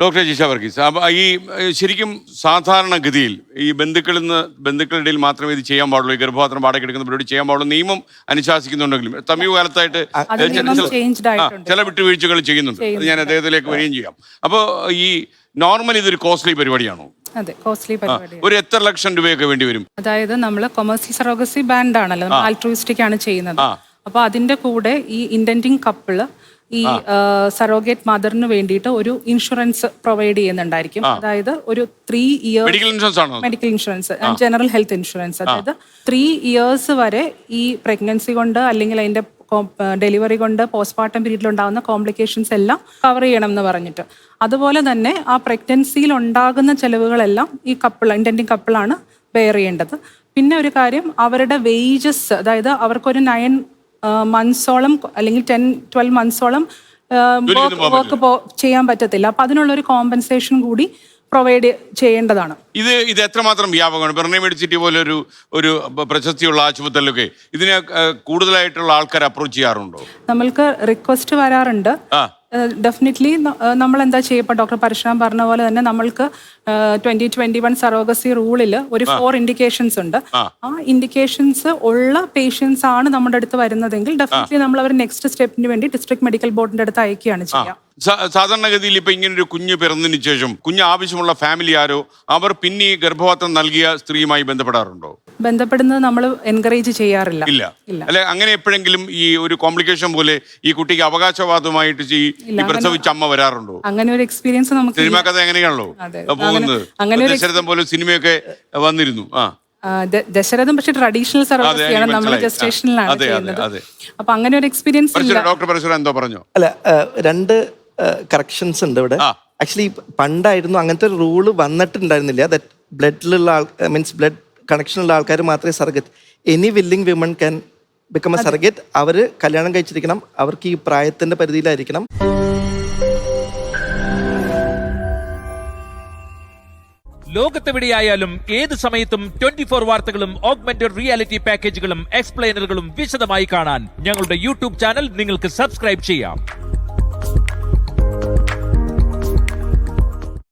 Doctor Jisha Varghese, അപ്പോൾ ഈ ശരിക്കും സാധാരണഗതിയിൽ ഈ ബന്ധുക്കളുടെ ഇടയിൽ മാത്രമേ ഇത് ചെയ്യാൻ പാടുള്ളൂ, ഈ ഗർഭപാത്രം വാടക എടുക്കുന്ന പരിപാടി ചെയ്യാൻ പാടുള്ളൂ നിയമം അനുശാസിക്കുന്നുണ്ടെങ്കിലും സമീപകാലത്തായിട്ട് ചില വിട്ടുവീഴ്ചകൾ ചെയ്യുന്നുണ്ട്. അത് ഞാൻ അദ്ദേഹത്തിലേക്ക് വരികയും ചെയ്യാം. അപ്പോൾ ഈ നോർമൽ ഇതൊരു കോസ്റ്റ്ലി പരിപാടിയാണോ? അതെ, കോസ്റ്റ്ലി പരിപാടി. ഒരു എത്ര ലക്ഷം രൂപയൊക്കെ വേണ്ടി വരും? അതായത് നമ്മൾ കൊമേഴ്സ്യൽ സറോഗസി ബാൻഡ് ആണല്ലോ, നമ്മൾ ആൾട്രൂയിസ്റ്റിക് ആണ് ചെയ്യുന്നത്. അപ്പൊ അതിന്റെ കൂടെ ഈ ഇന്റന്റിങ് കപ്പിള് ഈ സറോഗേറ്റ് മദറിന് വേണ്ടിയിട്ട് ഒരു ഇൻഷുറൻസ് പ്രൊവൈഡ് ചെയ്യുന്നുണ്ടായിരിക്കും. അതായത് ഒരു 3 years medical insurance, general health insurance. അതായത് 3 ഇയേഴ്സ് വരെ ഈ പ്രഗ്നൻസി കൊണ്ട് അല്ലെങ്കിൽ അതിന്റെ ഡെലിവറി കൊണ്ട് പോസ്റ്റ്മോർട്ടം പീരീഡിൽ ഉണ്ടാകുന്ന കോംപ്ലിക്കേഷൻസ് എല്ലാം കവർ ചെയ്യണം എന്ന് പറഞ്ഞിട്ട്. അതുപോലെ തന്നെ ആ പ്രഗ്നൻസിയിൽ ഉണ്ടാകുന്ന ചെലവുകളെല്ലാം ഈ ഇന്റന്റിങ് കപ്പിളാണ് ബെയർ ചെയ്യേണ്ടത്. പിന്നെ ഒരു കാര്യം, അവരുടെ വേജസ്, അതായത് അവർക്കൊരു 9 മന്ത്സോളം അല്ലെങ്കിൽ 10-12 മന്ത്സോളം വർക്ക് ചെയ്യാൻ പറ്റത്തില്ല. അപ്പൊ അതിനുള്ളൊരു കോമ്പൻസേഷൻ കൂടി പ്രൊവൈഡ് ചെയ്യേണ്ടതാണ്. ഇത് എത്രമാത്രം വ്യാപകമാണ്? ബെർണി മെഡിസിറ്റി പോലെ ഒരു പ്രശസ്തിയുള്ള ആശുപത്രിയിലൊക്കെ ഇതിനെ കൂടുതലായിട്ടുള്ള ആൾക്കാർ അപ്രോച്ച് ചെയ്യാറുണ്ടോ? നമ്മൾക്ക് റിക്വസ്റ്റ് വരാറുണ്ട്. ഡെഫിനറ്റ്ലി നമ്മൾ എന്താ ചെയ്യപ്പോൾ ഡോക്ടർ പരശുരാം പറഞ്ഞ പോലെ തന്നെ നമ്മൾക്ക് 2021 സറോഗസി റൂളിൽ ഒരു 4 ഇൻഡിക്കേഷൻസ് ഉണ്ട്. ആ ഇൻഡിക്കേഷൻസ് ഉള്ള പേഷ്യൻസ് ആണ് നമ്മുടെ അടുത്ത് വരുന്നതെങ്കിൽ ഡെഫിനറ്റ്ലി നമ്മൾ അവർ നെക്സ്റ്റ് സ്റ്റെപ്പിന് വേണ്ടി ഡിസ്ട്രിക്ട് മെഡിക്കൽ ബോർഡിന്റെ അടുത്ത് അയക്കുകയാണ് ചെയ്യുക. സാധാരണഗതിയിൽ ഇപ്പൊ ഇങ്ങനൊരു കുഞ്ഞ് പിറന്നതിന് ശേഷം കുഞ്ഞ് ആവശ്യമുള്ള ഫാമിലി ആരോ അവർ പിന്നെ ഈ ഗർഭപാത്രം നൽകിയ സ്ത്രീയുമായി ബന്ധപ്പെടാറുണ്ടോ? ബന്ധപ്പെടുന്നത് നമ്മൾ എൻകറേജ് ചെയ്യാറില്ല. ഇല്ല അല്ലെ? അങ്ങനെ എപ്പോഴെങ്കിലും ഈ ഒരു കോംപ്ലിക്കേഷൻ പോലെ ഈ കുട്ടിക്ക് അവകാശവാദമായിട്ട് ഈ പ്രസവിച്ച അമ്മ വരാറുണ്ടോ? അങ്ങനെ ഒരു എക്സ്പീരിയൻസ് നമുക്ക് സിനിമ കഥ എങ്ങനെയാണല്ലോ പോകുന്നത്. ദശരഥം പോലെ സിനിമയൊക്കെ വന്നിരുന്നു. ദശരഥം പക്ഷെ ട്രഡീഷണണൽ സർവീസാണ്, നമ്മൾ ജസ്റ്റേഷനിലാണ് ചെയ്യുന്നത്. അപ്പൊ അങ്ങനെ ഒരു എക്സ്പീരിയൻസ് ഇല്ല. ഡോക്ടർ പരശുരാം എന്തോ പറഞ്ഞു? അല്ല, 2 കറക്ഷൻസ് ഉണ്ട് ഇവിടെ. ആക്ച്വലി പണ്ടായിരുന്നു അങ്ങനത്തെ ഒരു റൂള് വന്നിട്ടുണ്ടായിരുന്നില്ല. ദാറ്റ് ബ്ലഡിലുള്ള മീൻസ് ബ്ലഡ് കണക്ഷനുള്ള ആൾക്കാർ മാത്രമേ surrogate, any willing women can become a surrogate. അവർ കല്യാണം കഴിച്ചിരിക്കണം, അവർക്ക് ഈ പ്രായത്തിന്റെ പരിധിയിലായിരിക്കണം. ലോകത്തെവിടെയായാലും ഏത് സമയത്തും 24 വാർത്തകളും ഓഗ്മെന്റഡ് റിയാലിറ്റി പാക്കേജുകളും എക്സ്പ്ലെയിനറുകളും വിശദമായി കാണാൻ ഞങ്ങളുടെ യൂട്യൂബ് ചാനൽ നിങ്ങൾക്ക് സബ്സ്ക്രൈബ് ചെയ്യാം.